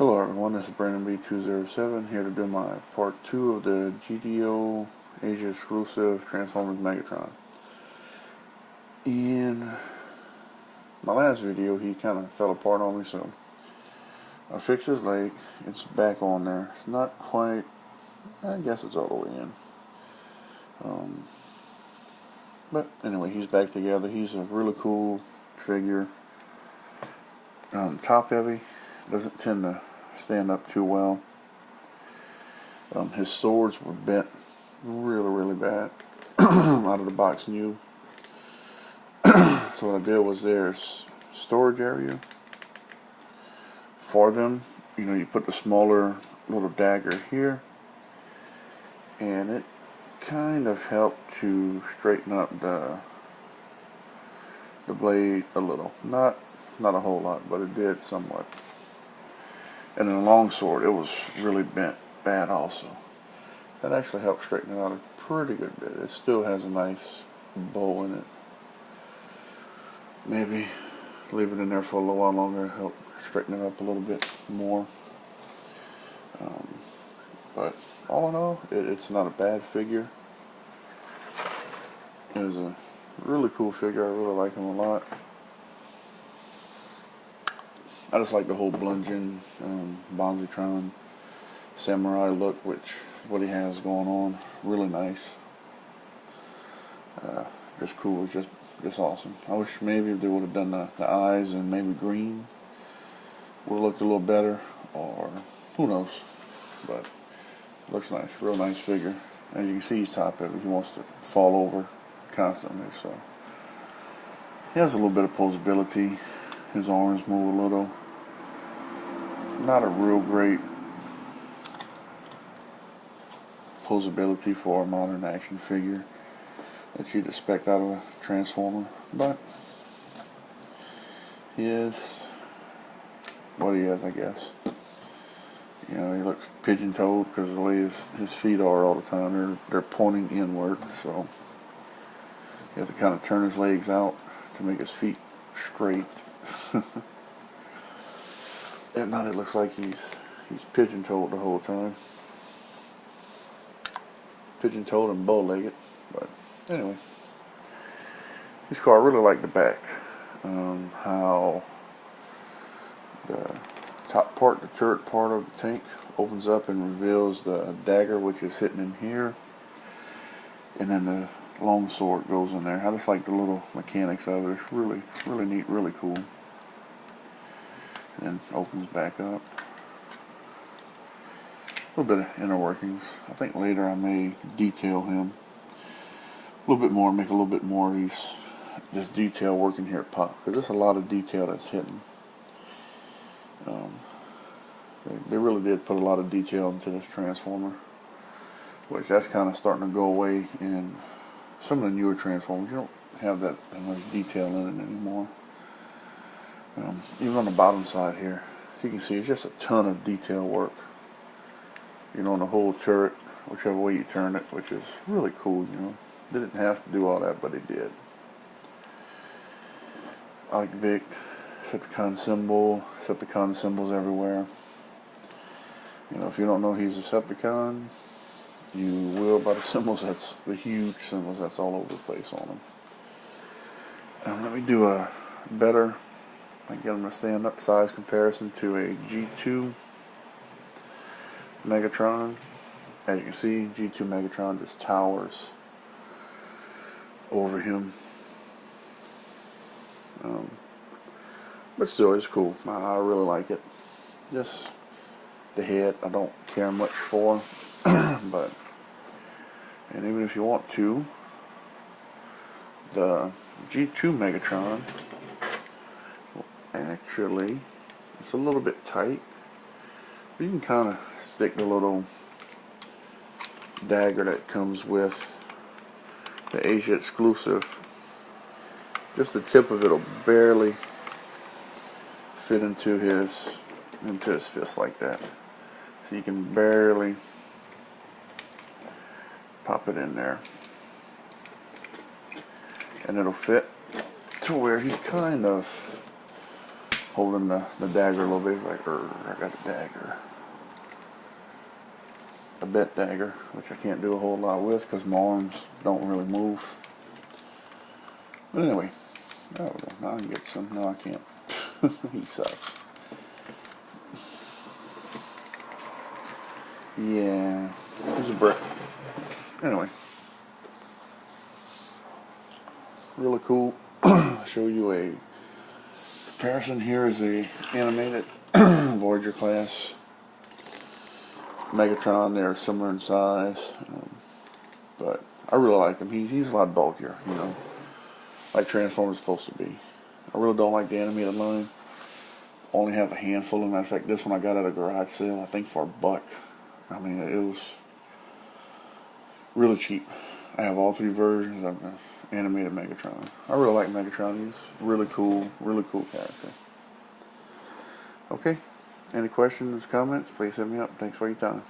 Hello everyone, this is Brandon B207 here to do my part 2 of the GDO Asia exclusive Transformers Megatron. In my last video he kind of fell apart on me, so I fixed his leg. It's back on there. It's not quite, I guess it's all the way in. But anyway, he's back together. He's a really cool figure. Top heavy, doesn't tend to stand up too well. His swords were bent really bad out of the box new. So what I did was there's storage area for them. You know, you put the smaller little dagger here, and it kind of helped to straighten up the blade a little. Not a whole lot, but it did somewhat. And then the long sword, it was really bent bad also. That actually helped straighten it out a pretty good bit. It still has a nice bow in it. Maybe leave it in there for a little while longer, help straighten it up a little bit more. But all in all, it's not a bad figure. It is a really cool figure. I really like him a lot. I just like the whole bludgeon, Bonzitron samurai look, which what he has going on. Really nice. Just cool. It's just awesome. I wish maybe they would have done the eyes and maybe green. Would have looked a little better, or who knows. But it looks nice. Real nice figure. As you can see, he's top heavy. He wants to fall over constantly, so he has a little bit of posability. His arms move a little. Not a real great posability for a modern action figure that you'd expect out of a Transformer, but he is what he is, I guess. You know, he looks pigeon-toed because of the way his feet are all the time. They're pointing inward, so he has to kind of turn his legs out to make his feet straight. If not, it looks like he's pigeon-toed the whole time. Pigeon-toed and bow-legged. But anyway, this car, I really like the back. How the top part, the turret part of the tank, opens up and reveals the dagger, which is hidden in here, and then the long sword goes in there. I just like the little mechanics of it. It's really neat, really cool. And opens back up. A little bit of inner workings. I think later I may detail him a little bit more, make a little bit more of this detail working here at Pop, because there's a lot of detail that's hidden. They really did put a lot of detail into this Transformer, which that's kind of starting to go away in some of the newer Transformers. You don't have that much detail in it anymore. Even on the bottom side here, you can see it's just a ton of detail work. You know, on the whole turret, whichever way you turn it, which is really cool. You know, they didn't have to do all that, but they did. I like Vic, Decepticon symbol, Decepticon symbols everywhere. You know, if you don't know he's a Decepticon, you will by the symbols. That's the huge symbols that's all over the place on them. Let me do a better, I get them to stand up size comparison to a G2 Megatron. As you can see, G2 Megatron just towers over him. But still, it's cool. I really like it. Just the head, I don't care much for. But, and even if you want to, the G2 Megatron, actually, it's a little bit tight. But you can kind of stick the little dagger that comes with the Asia exclusive. Just the tip of it will barely fit into his fist like that. So you can barely pop it in there, and it'll fit to where he kind of holding the dagger a little bit. He's like, I got a dagger. A bent dagger, which I can't do a whole lot with because my arms don't really move. But anyway, there we go. Now I can get some. No, I can't. He sucks. Yeah, there's a brick. Anyway, really cool. I'll show you a comparison. Here is a animated Voyager class Megatron. They're similar in size, but I really like him. He's a lot bulkier, you know, like Transformers is supposed to be. I really don't like the animated line. Only have a handful. As a matter of fact, this one I got at a garage sale, I think for $1. I mean, it was really cheap. I have all 3 versions of the animated Megatron. I really like Megatron. He's really cool character. Okay, any questions, comments, please hit me up. Thanks for your time.